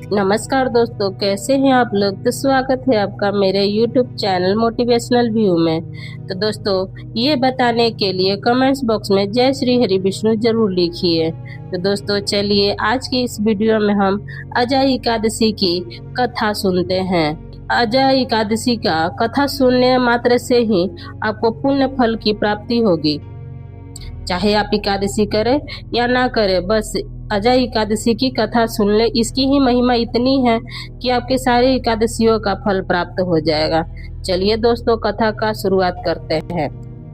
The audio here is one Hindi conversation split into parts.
नमस्कार दोस्तों, कैसे हैं आप लोग। तो स्वागत है आपका मेरे YouTube चैनल मोटिवेशनल व्यू में। तो दोस्तों, ये बताने के लिए कमेंट्स बॉक्स में जय श्री हरि विष्णु जरूर लिखिए। तो दोस्तों चलिए आज की इस वीडियो में हम अजय एकादशी की कथा सुनते हैं। अजय एकादशी का कथा सुनने मात्र से ही आपको पुण्य फल की प्राप्ति होगी। चाहे आप एकादशी करें या ना करें, बस अजय एकादशी की कथा सुन ले। इसकी ही महिमा इतनी है कि आपके सारे एकादशियों का फल प्राप्त हो जाएगा। चलिए दोस्तों, कथा का शुरुआत करते हैं।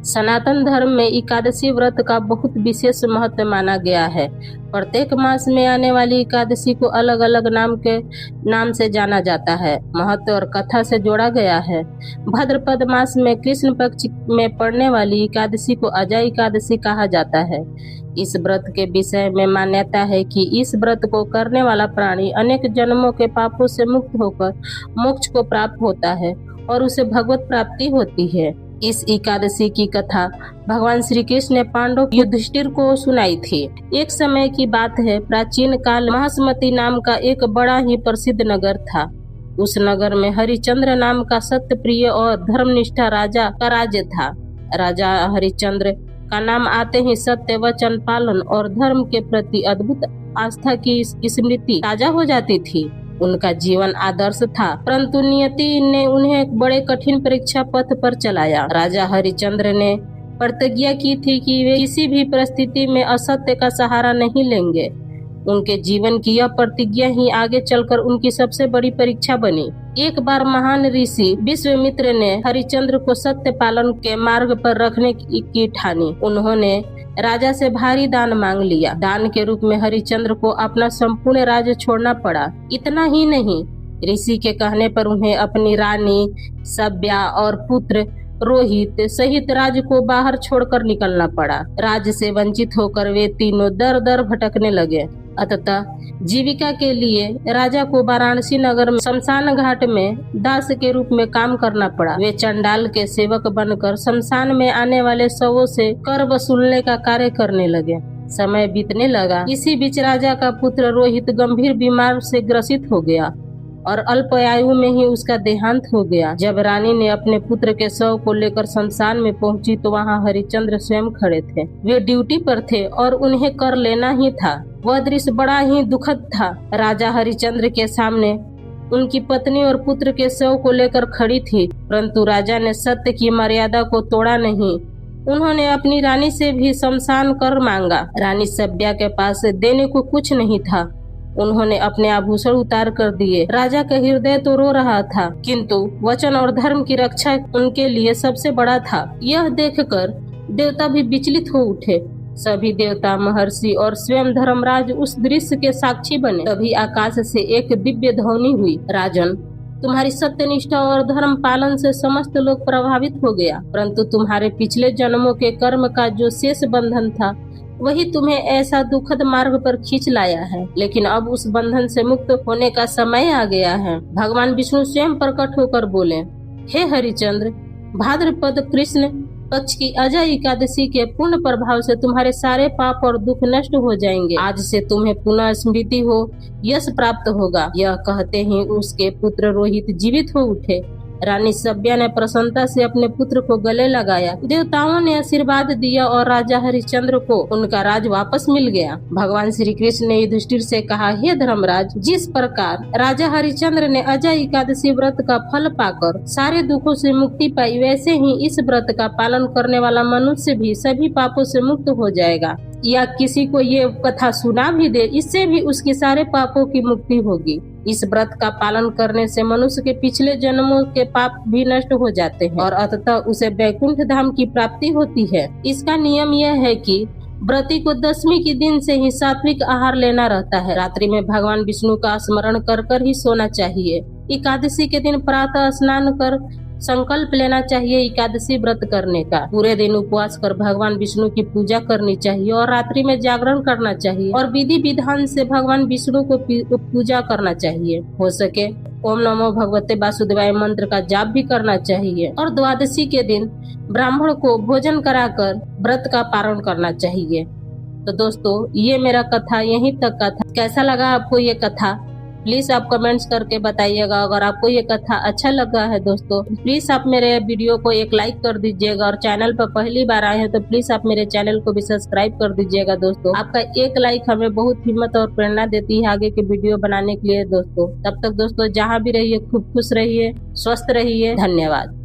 सनातन धर्म में एकादशी व्रत का बहुत विशेष महत्व माना गया है। प्रत्येक मास में आने वाली एकादशी को अलग अलग नाम से जाना जाता है, महत्व और कथा से जोड़ा गया है। भाद्रपद मास में कृष्ण पक्ष में पड़ने वाली एकादशी को अजय एकादशी कहा जाता है। इस व्रत के विषय में मान्यता है कि इस व्रत को करने वाला प्राणी अनेक जन्मों के पापों से मुक्त होकर मोक्ष को प्राप्त होता है और उसे भगवत प्राप्ति होती है। इस एकादशी की कथा भगवान श्री कृष्ण ने पांडव युधिष्ठिर को सुनाई थी। एक समय की बात है, प्राचीन काल महासमती नाम का एक बड़ा ही प्रसिद्ध नगर था। उस नगर में हरिश्चंद्र नाम का सत्य प्रिय और धर्मनिष्ठा राजा का राज्य था। राजा हरिश्चंद्र का नाम आते ही सत्य वचन पालन और धर्म के प्रति अद्भुत आस्था की स्मृति ताजा हो जाती थी। उनका जीवन आदर्श था, परंतु नियति ने उन्हें एक बड़े कठिन परीक्षा पथ पर चलाया। राजा हरिश्चंद्र ने प्रतिज्ञा की थी कि वे किसी भी परिस्थिति में असत्य का सहारा नहीं लेंगे। उनके जीवन की यह प्रतिज्ञा ही आगे चलकर उनकी सबसे बड़ी परीक्षा बनी। एक बार महान ऋषि विश्वामित्र ने हरिश्चंद्र को सत्य पालन के मार्ग पर रखने की ठानी। उन्होंने राजा से भारी दान मांग लिया। दान के रूप में हरिश्चंद्र को अपना संपूर्ण राज्य छोड़ना पड़ा। इतना ही नहीं, ऋषि के कहने पर उन्हें अपनी रानी सभ्या और पुत्र रोहित सहित राज्य को बाहर छोड़कर निकलना पड़ा। राज्य से वंचित होकर वे तीनों दर दर भटकने लगे। अतः जीविका के लिए राजा को वाराणसी नगर में शमशान घाट में दास के रूप में काम करना पड़ा। वे चंडाल के सेवक बनकर शमशान में आने वाले शवों से कर वसूलने का कार्य करने लगे। समय बीतने लगा। इसी बीच राजा का पुत्र रोहित गंभीर बीमार से ग्रसित हो गया और अल्प आयु में ही उसका देहांत हो गया। जब रानी ने अपने पुत्र के शव को लेकर शमशान में पहुंची तो वहां हरिश्चंद्र स्वयं खड़े थे। वे ड्यूटी पर थे और उन्हें कर लेना ही था। वह दृश्य बड़ा ही दुखद था। राजा हरिश्चंद्र के सामने उनकी पत्नी और पुत्र के शव को लेकर खड़ी थी, परंतु राजा ने सत्य की मर्यादा को तोड़ा नहीं। उन्होंने अपनी रानी से भी शमशान कर मांगा। रानी सभ्या के पास देने को कुछ नहीं था। उन्होंने अपने आभूषण उतार कर दिए। राजा का हृदय तो रो रहा था, किंतु वचन और धर्म की रक्षा उनके लिए सबसे बड़ा था। यह देखकर देवता भी विचलित हो उठे। सभी देवता, महर्षि और स्वयं धर्मराज उस दृश्य के साक्षी बने। तभी आकाश से एक दिव्य ध्वनि हुई, राजन, तुम्हारी सत्यनिष्ठा और धर्म पालन से समस्त लोग प्रभावित हो गया, परंतु तुम्हारे पिछले जन्मों के कर्म का जो शेष बंधन था वही तुम्हें ऐसा दुखद मार्ग पर खींच लाया है। लेकिन अब उस बंधन से मुक्त होने का समय आ गया है। भगवान विष्णु स्वयं प्रकट होकर बोले, हे हरिश्चंद्र, भाद्रपद कृष्ण पक्ष की अजय एकादशी के पूर्ण प्रभाव से तुम्हारे सारे पाप और दुख नष्ट हो जाएंगे। आज से तुम्हें पुनः स्मृति हो, यश प्राप्त होगा। यह कहते ही उसके पुत्र रोहित जीवित हो उठे। रानी सभ्या ने प्रसन्नता से अपने पुत्र को गले लगाया। देवताओं ने आशीर्वाद दिया और राजा हरिश्चंद्र को उनका राज वापस मिल गया। भगवान श्री कृष्ण ने युधिष्ठिर से कहा, हे धर्मराज, जिस प्रकार राजा हरिश्चंद्र ने अजय एकादशी व्रत का फल पाकर सारे दुखों से मुक्ति पाई, वैसे ही इस व्रत का पालन करने वाला मनुष्य भी सभी पापों से मुक्त हो जाएगा। या किसी को ये कथा सुना भी दे, इससे भी उसके सारे पापों की मुक्ति होगी। इस व्रत का पालन करने से मनुष्य के पिछले जन्मों के पाप भी नष्ट हो जाते हैं और अंततः उसे वैकुंठ धाम की प्राप्ति होती है। इसका नियम यह है कि व्रती को दशमी के दिन से ही सात्विक आहार लेना रहता है। रात्रि में भगवान विष्णु का स्मरण कर कर ही सोना चाहिए। एकादशी के दिन प्रातः स्नान कर संकल्प लेना चाहिए एकादशी व्रत करने का। पूरे दिन उपवास कर भगवान विष्णु की पूजा करनी चाहिए और रात्रि में जागरण करना चाहिए और विधि विधान से भगवान विष्णु को पूजा करना चाहिए। हो सके ओम नमो भगवते वासुदेवाय मंत्र का जाप भी करना चाहिए और द्वादशी के दिन ब्राह्मण को भोजन कराकर व्रत का पारण करना चाहिए। तो दोस्तों, ये मेरा कथा यहीं तक का था। कैसा लगा आपको ये कथा? प्लीज आप कमेंट्स करके बताइएगा। अगर आपको ये कथा अच्छा लगा है दोस्तों, प्लीज आप मेरे वीडियो को एक लाइक कर दीजिएगा, और चैनल पर पहली बार आए हैं तो प्लीज आप मेरे चैनल को भी सब्सक्राइब कर दीजिएगा दोस्तों। आपका एक लाइक हमें बहुत हिम्मत और प्रेरणा देती है आगे के वीडियो बनाने के लिए दोस्तों। तब तक दोस्तों जहाँ भी रहिए खूब खुश रहिए, स्वस्थ रहिए। धन्यवाद।